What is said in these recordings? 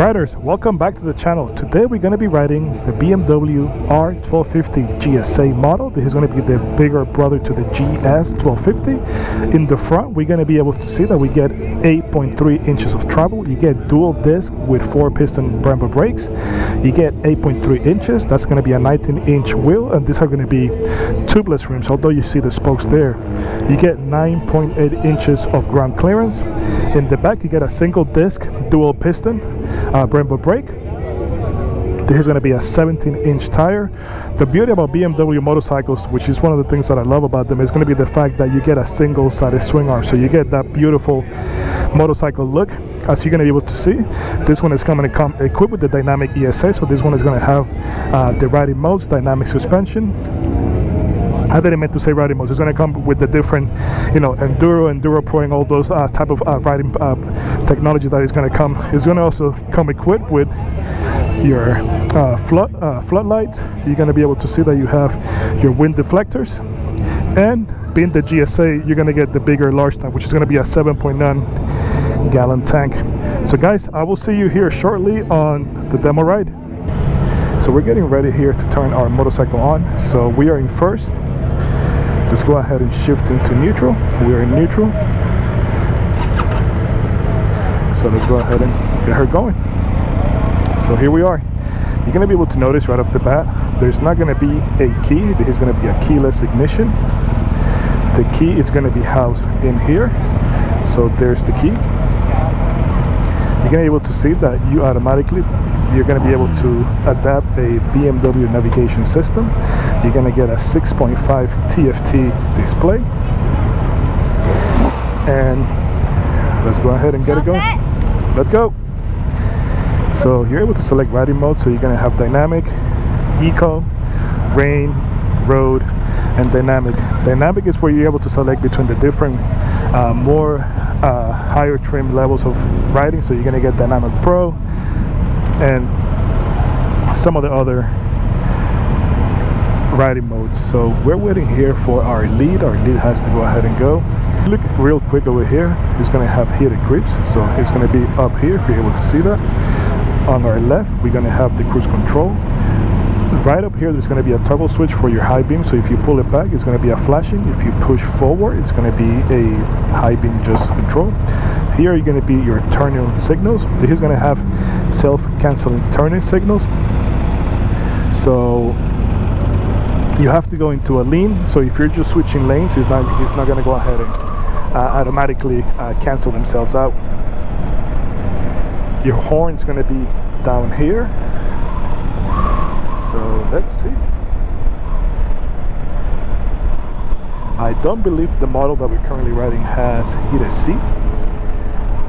Riders, welcome back to the channel. Today we're going to be riding the BMW R1250 GSA model. This is going to be the bigger brother to the GS 1250. In the front, we're going to be able to see that we get 8.3 inches of travel. You get dual disc with 4-piston Brembo brakes. You get 8.3 inches. That's going to be a 19-inch wheel, and these are going to be tubeless rims, although you see the spokes there. You get 9.8 inches of ground clearance. In the back, you get a single disc dual piston Brembo brake. This is going to be a 17-inch tire. The beauty about BMW motorcycles, which is one of the things that I love about them, is going to be the fact that you get a single-sided swing arm, so you get that beautiful motorcycle look. As you're going to be able to see, this one is coming to come equipped with the dynamic ESA, so this one is going to have the riding modes, dynamic suspension. I didn't mean to say riding modes. It's going to come with the different, Enduro Pro, and all those type of riding technology that is going to come. It's going to also come equipped with your floodlights. You're going to be able to see that you have your wind deflectors, and being the GSA, you're going to get the bigger large tank, which is going to be a 7.9 gallon tank. So guys, I will see you here shortly on the demo ride. So we're getting ready here to turn our motorcycle on. So we are in first. Let's go ahead and shift into neutral. We're in neutral. So let's go ahead and get her going. So here we are. You're going to be able to notice right off the bat, there's not going to be a key. There's going to be a keyless ignition. The key is going to be housed in here. So there's the key. You're going to be able to see that you're going to be able to adapt a BMW navigation system. You're going to get a 6.5 TFT display. And let's go ahead and get it going. Let's go. So you're able to select riding mode. So you're going to have dynamic, eco, rain, road, and dynamic. Dynamic is where you're able to select between the different more higher trim levels of riding. So you're going to get dynamic pro and some of the other riding modes. So we're waiting here for our lead. Our lead has to go ahead and go. Look real quick over here. It's going to have heated grips, so it's going to be up here if you're able to see that. On our left, we're going to have the cruise control. Right up here, there's going to be a toggle switch for your high beam. So if you pull it back, it's going to be a flashing. If you push forward, it's going to be a high beam just control. Here are going to be your turning signals. This is going to have self-canceling turning signals. So you have to go into a lean. So if you're just switching lanes, it's not going to go ahead and automatically cancel themselves out. Your horn is going to be down here. So let's see. I don't believe the model that we're currently riding has heated seat.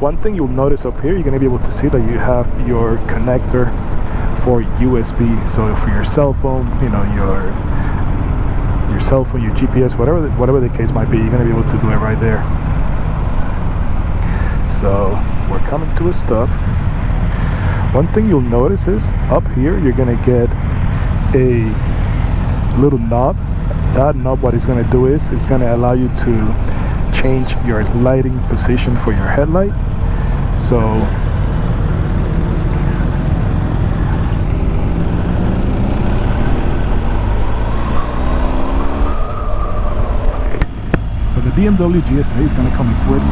One thing you'll notice up here, you're going to be able to see that you have your connector for USB. So for your cell phone, your cell phone, your GPS, whatever the case might be, you're going to be able to do it right there. So we're coming to a stop. One thing you'll notice is up here, you're going to get a little knob. That knob, what it's going to do is it's going to allow you to change your lighting position for your headlight. So the BMW GSA is going to come equipped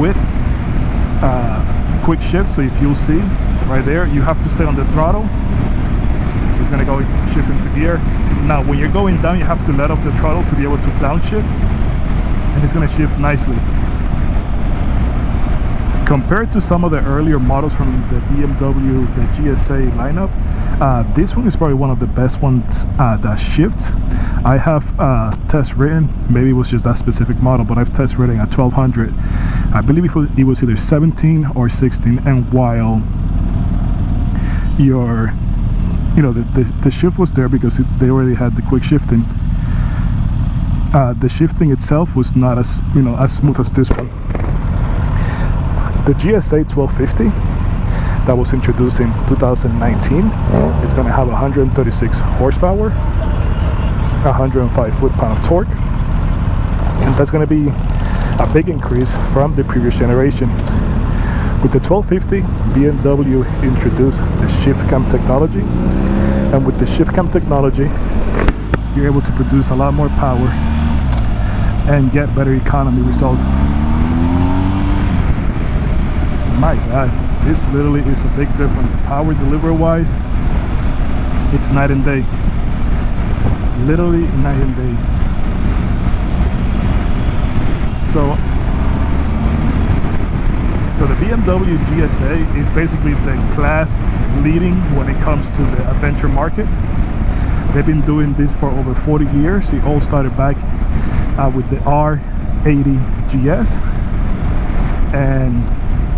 with quick shift. So if you'll see right there, you have to stay on the throttle. It's going to go shift into gear. Now when you're going down, you have to let off the throttle to be able to downshift, and it's going to shift nicely. Compared to some of the earlier models from the BMW, the GSA lineup, this one is probably one of the best ones that shifts. I have test ridden, maybe it was just that specific model, but I've test ridden at 1200. I believe it was either 17 or 16, and while your the shift was there because they already had the quick shifting, the shifting itself was not as as smooth as this one. The GSA 1250 that was introduced in 2019, it's going to have 136 horsepower, 105 foot-pound of torque, and that's going to be a big increase from the previous generation. With the 1250, BMW introduced the shift cam technology, and with the shift cam technology you're able to produce a lot more power and get better economy result. My god, this literally is a big difference. Power delivery wise, it's night and day. Literally night and day. So the BMW GSA is basically the class leading when it comes to the adventure market. They've been doing this for over 40 years. It all started back with the R80 GS, and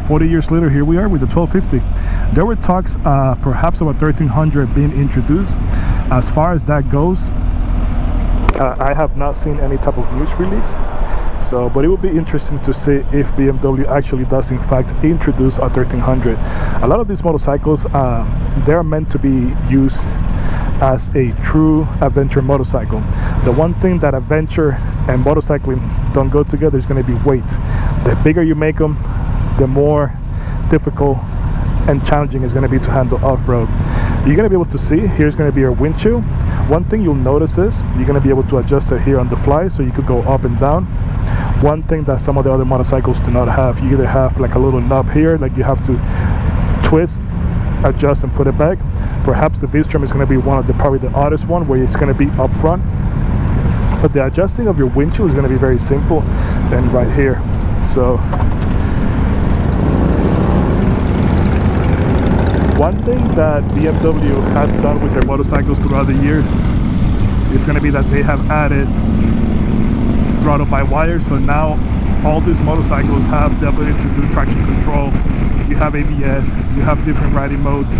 40 years later, here we are with the 1250. There were talks perhaps about 1300 being introduced. As far as that goes, I have not seen any type of news release. So, but it would be interesting to see if BMW actually does in fact introduce a 1300. A lot of these motorcycles, they're meant to be used as a true adventure motorcycle. The one thing that adventure and motorcycling don't go together is going to be weight. The bigger you make them, the more difficult and challenging it's going to be to handle off-road. You're going to be able to see, here's going to be your windshield. One thing you'll notice is you're going to be able to adjust it here on the fly, so you could go up and down. One thing that some of the other motorcycles do not have, you either have like a little knob here, like you have to twist, adjust and put it back. Perhaps the V-Strom is going to be one of the probably the oddest one, where it's going to be up front, but the adjusting of your windshield is going to be very simple and right here. So one thing that BMW has done with their motorcycles throughout the years is going to be that they have added throttle by wire. So now all these motorcycles have the ability to do traction control. You have ABS, you have different riding modes,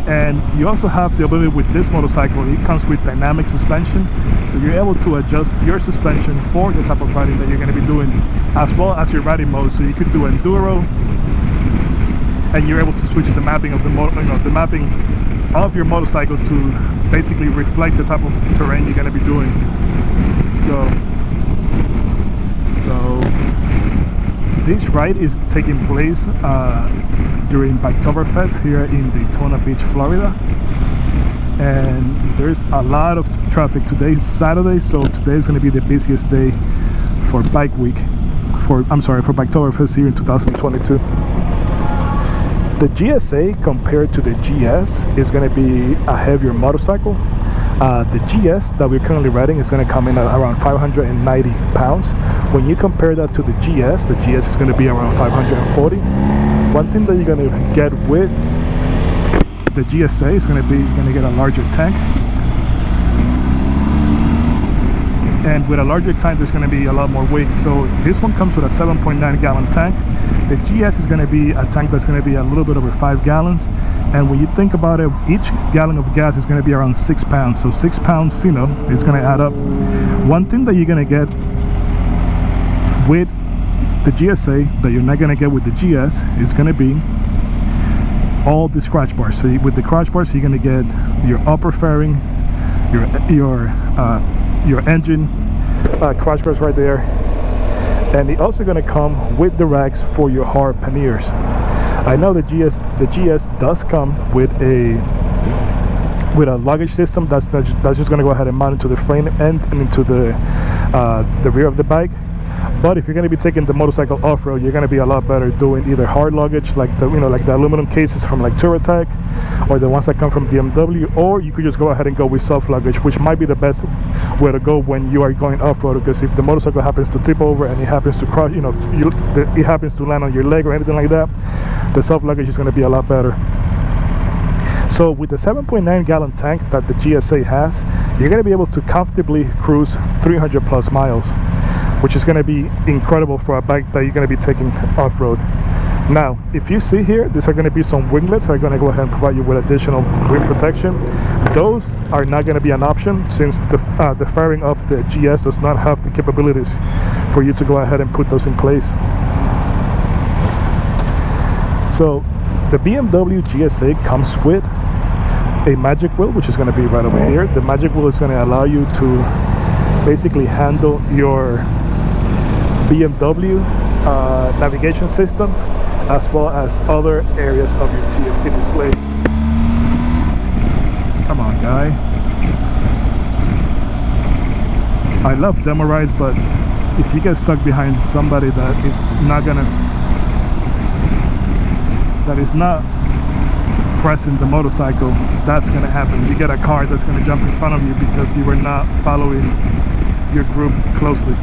and you also have the ability with this motorcycle, it comes with dynamic suspension, so you're able to adjust your suspension for the type of riding that you're going to be doing, as well as your riding mode. So you could do enduro, and you're able to switch the mapping of the the mapping of your motorcycle to basically reflect the type of terrain you're going to be doing. So this ride is taking place during Biketoberfest here in Daytona Beach, Florida, and there's a lot of traffic. Today is Saturday, so today is going to be the busiest day for Bike Week, for Biketoberfest here in 2022. The GSA compared to the GS is going to be a heavier motorcycle. The GS that we're currently riding is going to come in at around 590 pounds. When you compare that to the GS is going to be around 540. One thing that you're going to get with the GSA is going to get a larger tank. And with a larger tank, there's going to be a lot more weight. So this one comes with a 7.9 gallon tank. The GS is going to be a tank that's going to be a little bit over 5 gallons. And when you think about it, each gallon of gas is going to be around 6 pounds. So 6 pounds, you know, it's going to add up. One thing that you're going to get with the GSA that you're not going to get with the GS is going to be all the scratch bars. So with the scratch bars, you're going to get your upper fairing, your engine crash bars right there, and it's also going to come with the racks for your hard panniers. I know the GS does come with a luggage system that's just going to go ahead and mount into the frame end and into the rear of the bike. But if you're going to be taking the motorcycle off-road, you're going to be a lot better doing either hard luggage, like the aluminum cases from like Touratech, or the ones that come from BMW, or you could just go ahead and go with soft luggage, which might be the best way to go when you are going off-road, because if the motorcycle happens to tip over and it happens to crush, it happens to land on your leg or anything like that, the soft luggage is going to be a lot better. So with the 7.9 gallon tank that the GSA has, you're going to be able to comfortably cruise 300 plus miles, which is going to be incredible for a bike that you're going to be taking off-road. Now, if you see here, these are going to be some winglets that are going to go ahead and provide you with additional wind protection. Those are not going to be an option, since the fairing of the GS does not have the capabilities for you to go ahead and put those in place. So the BMW GSA comes with a magic wheel, which is going to be right over here. The magic wheel is going to allow you to basically handle your BMW navigation system, as well as other areas of your TFT display. Come on, guy. I love demo rides, but if you get stuck behind somebody that is not pressing the motorcycle, that's gonna happen. You get a car that's gonna jump in front of you because you were not following your group closely.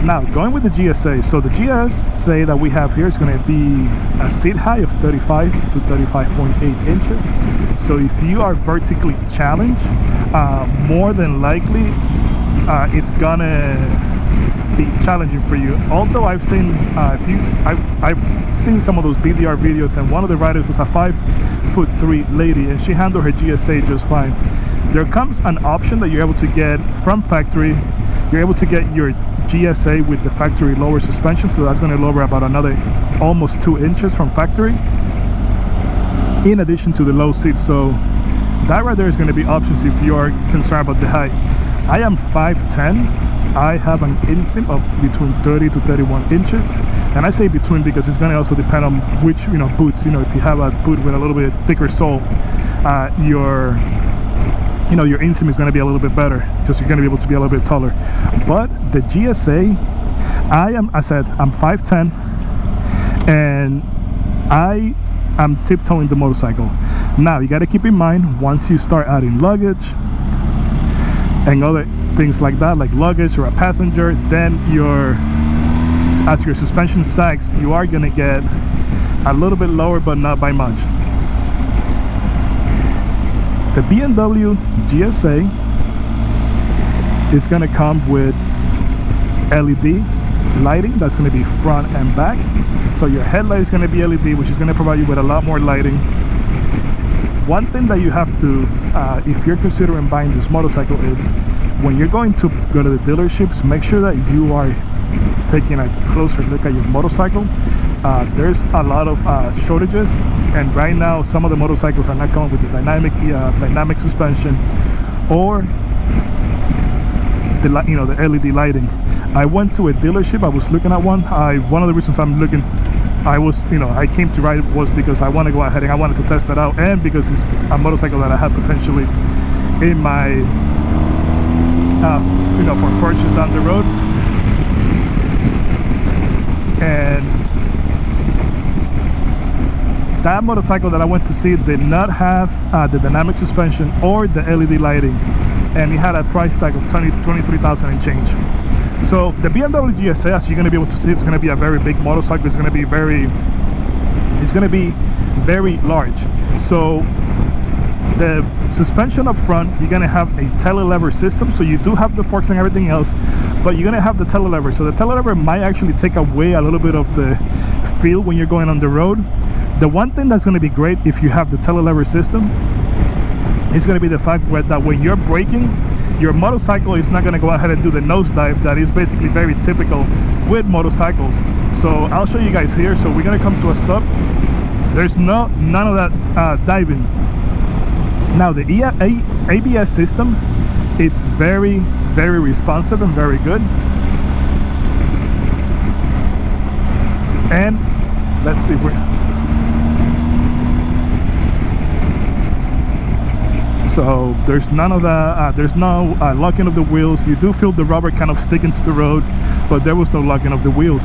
Now, going with the GSA, so the GSA that we have here is going to be a seat height of 35 to 35.8 inches. So if you are vertically challenged, more than likely it's gonna be challenging for you. Although I've seen I've seen some of those BDR videos, and one of the riders was a 5'3" lady, and she handled her GSA just fine. There comes an option that you're able to get from factory. You're able to get your GSA with the factory lower suspension, so that's going to lower about another almost 2 inches from factory, in addition to the low seat. So that right there is going to be options if you are concerned about the height. I am 5'10". I have an inseam of between 30 to 31 inches, and I say between because it's going to also depend on which boots. If you have a boot with a little bit thicker sole, your inseam is going to be a little bit better because you're going to be able to be a little bit taller. But the GSA, I'm 5'10", and I am tiptoeing the motorcycle. Now you got to keep in mind, once you start adding luggage and other things like that, like luggage or a passenger, then as your suspension sags, you are going to get a little bit lower, but not by much. The BMW GSA is going to come with LED lighting. That's going to be front and back. So your headlight is going to be LED, which is going to provide you with a lot more lighting. One thing that you have to, if you're considering buying this motorcycle, is when you're going to go to the dealerships, make sure that you are taking a closer look at your motorcycle. There's a lot of shortages, and right now some of the motorcycles are not coming with the dynamic suspension or the LED lighting. I went to a dealership. I was looking at one. One of the reasons I'm looking, I came to ride was because I want to go ahead and I wanted to test it out, and because it's a motorcycle that I have potentially in my for purchase down the road. And that motorcycle that I went to see did not have the dynamic suspension or the LED lighting, and it had a price tag of 23,000 and change. So the BMW GSA, as you're going to be able to see, it's going to be a very big motorcycle. It's going to be very large. So the suspension up front, you're going to have a telelever system. So you do have the forks and everything else, but you're going to have the telelever. So the telelever might actually take away a little bit of the feel when you're going on the road. The one thing that's going to be great if you have the telelever system is going to be the fact that when you're braking, your motorcycle is not going to go ahead and do the nosedive that is basically very typical with motorcycles. So I'll show you guys here. So we're going to come to a stop. There's none of that diving. Now the ABS system, it's very, very responsive and very good. And let's see if we're... So there's none of that, there's no locking of the wheels. You do feel the rubber kind of sticking to the road, but there was no locking of the wheels.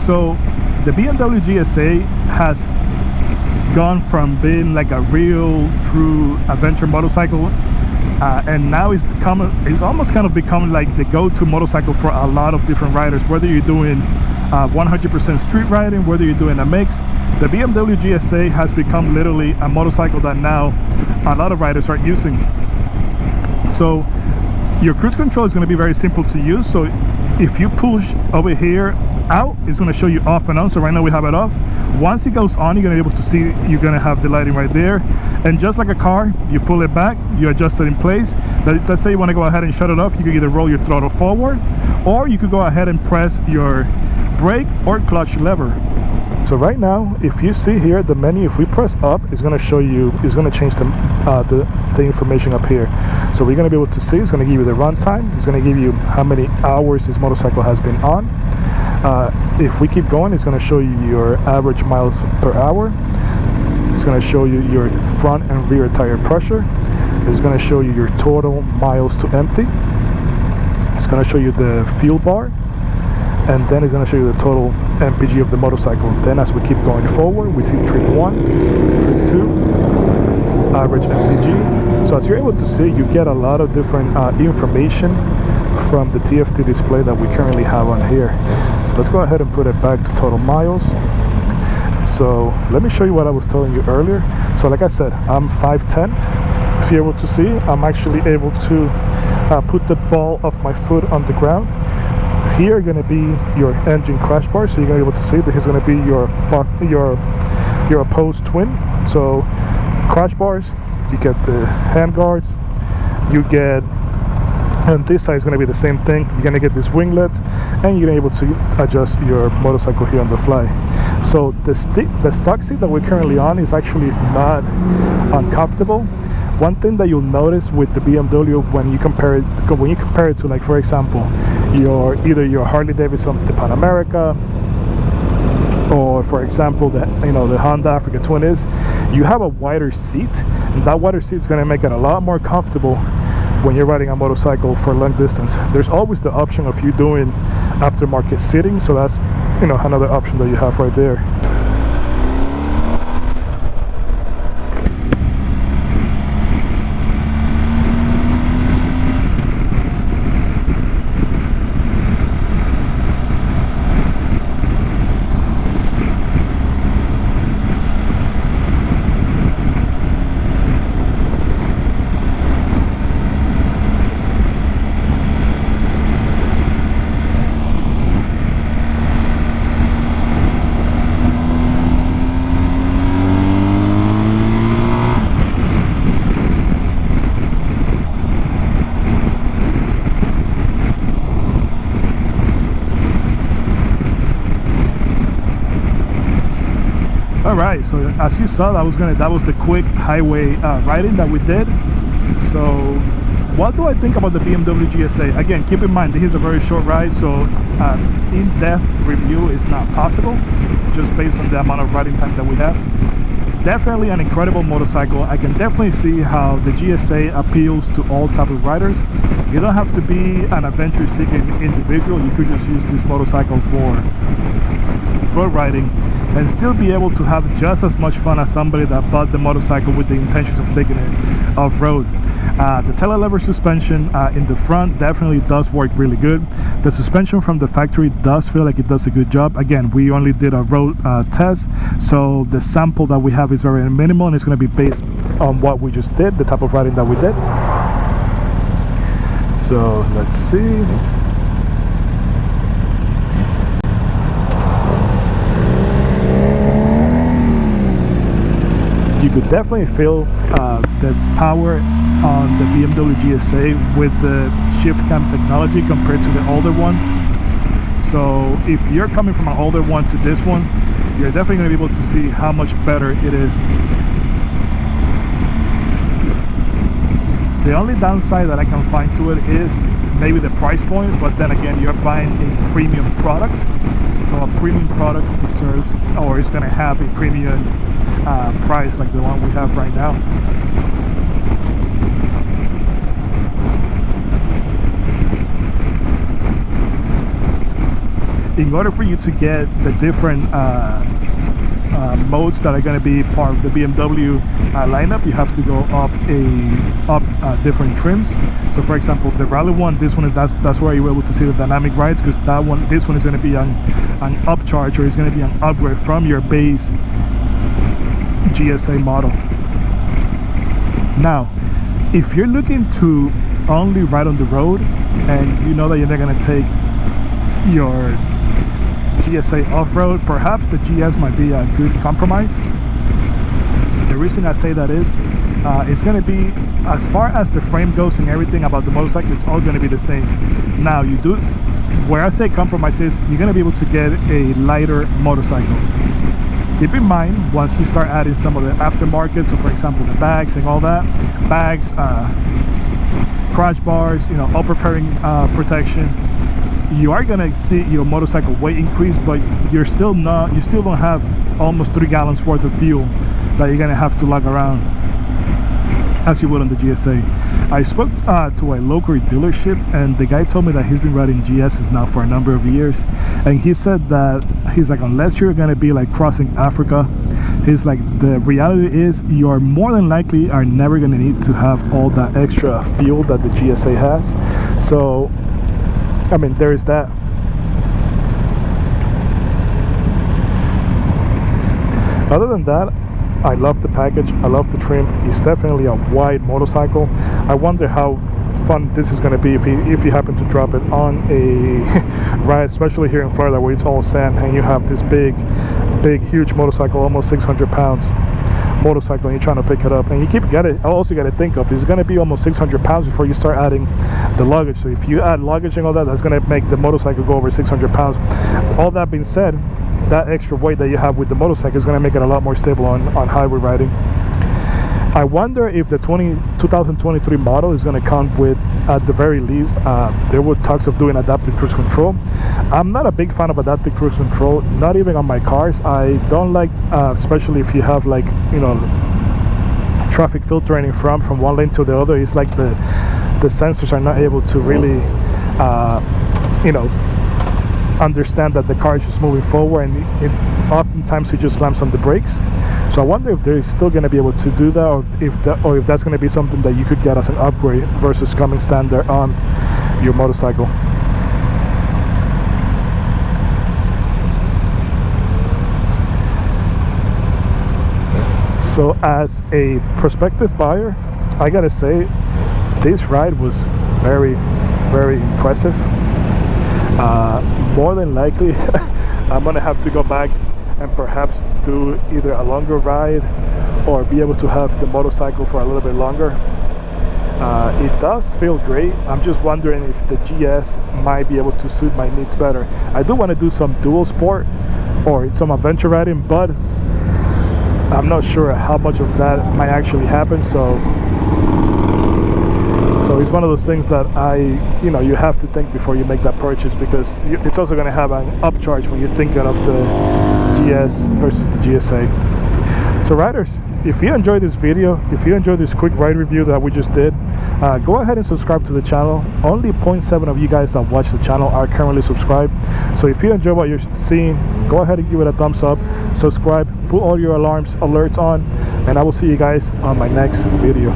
So the BMW GSA has gone from being like a real true adventure motorcycle, and now it's almost kind of become like the go-to motorcycle for a lot of different riders, whether you're doing 100% street riding, whether you're doing a mix. The BMW GSA has become literally a motorcycle that now a lot of riders are using. So your cruise control is going to be very simple to use. So if you push over here out, it's going to show you off and on. So right now we have it off. Once it goes on, you're going to be able to see, you're going to have the lighting right there. And just like a car, you pull it back, you adjust it in place. Let's say you want to go ahead and shut it off, you can either roll your throttle forward, or you could go ahead and press your brake or clutch lever. So right now, if you see here the menu, if we press up, it's going to show you, it's going to change the information up here. So we're going to be able to see, it's going to give you the runtime, it's going to give you how many hours this motorcycle has been on. If we keep going, it's going to show you your average miles per hour. It's going to show you your front and rear tire pressure. It's going to show you your total miles to empty. It's going to show you the fuel bar, and then it's going to show you the total MPG of the motorcycle. Then as we keep going forward, we see trip 1, trip 2, average MPG. So as you're able to see, you get a lot of different information from the TFT display that we currently have on here. So let's go ahead and put it back to total miles. So let me show you what I was telling you earlier. So like I said, I'm 5'10". If you're able to see, I'm actually able to put the ball of my foot on the ground. Here are going to be your engine crash bar, so you're going to be able to see this is going to be your opposed twin. So crash bars, you get the hand guards, you get, and this side is going to be the same thing. You're going to get these winglets, and you're going to be able to adjust your motorcycle here on the fly. So the stock seat that we're currently on is actually not uncomfortable. One thing that you'll notice with the BMW when you compare it to, like, for example, either your Harley Davidson, the Pan America, or for example the Honda Africa Twin, is you have a wider seat, and that wider seat is going to make it a lot more comfortable when you're riding a motorcycle for long distance. There's always the option of you doing aftermarket seating, so that's another option that you have right there. Alright, so as you saw, that was the quick highway riding that we did. So what do I think about the BMW GSA? Again, keep in mind this is a very short ride, so in-depth review is not possible just based on the amount of riding time that we have. Definitely an incredible motorcycle. I can definitely see how the GSA appeals to all type of riders. You don't have to be an adventure-seeking individual. You could just use this motorcycle for road riding and still be able to have just as much fun as somebody that bought the motorcycle with the intentions of taking it off-road. The telelever suspension in the front definitely does work really good. The suspension from the factory does feel like it does a good job. Again, we only did a road test, so the sample that we have is very minimal, and it's going to be based on what we just did, the type of riding that we did. So let's see. You could definitely feel the power on the BMW GSA with the shift cam technology compared to the older ones. So if you're coming from an older one to this one, you're definitely going to be able to see how much better it is. The only downside that I can find to it is maybe the price point, but then again, you're buying a premium product, so a premium product deserves, or is going to have a premium price like the one we have right now. In order for you to get the different modes that are going to be part of the BMW lineup, you have to go up different trims. So for example, the rally one, this one is that's where you're able to see the dynamic rides, because this one is going to be an upcharge, or is going to be an upgrade from your base GSA model. Now, if you're looking to only ride on the road and you know that you're not going to take your GSA off-road, perhaps the GS might be a good compromise. The reason I say that is it's going to be, as far as the frame goes and everything about the motorcycle, it's all going to be the same. Now, you where I say compromise is you're going to be able to get a lighter motorcycle. Keep in mind, once you start adding some of the aftermarket, so for example the bags and all that, bags, crash bars, you know, upper fairing protection, you are gonna see your motorcycle weight increase, but you still don't have almost 3 gallons worth of fuel that you're gonna have to lug around as you would on the GSA. I spoke to a local dealership, and the guy told me that he's been riding GSs now for a number of years, and he said that he's like, unless you're gonna be like crossing Africa, he's like, the reality is you're more than likely are never gonna need to have all that extra fuel that the GSA has. So I mean, there is that. Other than that, I love the package, I love the trim. It's definitely a wide motorcycle. I wonder how fun this is going to be if you happen to drop it on a ride, especially here in Florida where it's all sand and you have this big huge motorcycle, almost 600 pounds motorcycle, and you're trying to pick it up, and you also got to think of, it's going to be almost 600 pounds before you start adding the luggage. So if you add luggage and all that, that's going to make the motorcycle go over 600 pounds. All that being said, that extra weight that you have with the motorcycle is going to make it a lot more stable on highway riding. I wonder if the 2023 model is going to come with, at the very least, there were talks of doing adaptive cruise control. I'm not a big fan of adaptive cruise control, not even on my cars. I don't like, especially if you have, like, you know, traffic filtering from one lane to the other. It's like the sensors are not able to really, you know, understand that the car is just moving forward, and oftentimes it just slams on the brakes. So I wonder if they're still going to be able to do that, or if that's going to be something that you could get as an upgrade versus coming standard on your motorcycle. So as a prospective buyer, I gotta say this ride was very, very impressive. More than likely I'm gonna have to go back and perhaps do either a longer ride or be able to have the motorcycle for a little bit longer. It does feel great. I'm just wondering if the GS might be able to suit my needs better. I do want to do some dual sport or some adventure riding, but I'm not sure how much of that might actually happen. So it's one of those things that you have to think before you make that purchase, because it's also going to have an upcharge when you're thinking of the GS versus the GSA. So riders, if you enjoyed this video, if you enjoyed this quick ride review that we just did, go ahead and subscribe to the channel. Only 0.7 of you guys that watch the channel are currently subscribed. So if you enjoy what you're seeing, go ahead and give it a thumbs up, subscribe, put all your alerts on, and I will see you guys on my next video.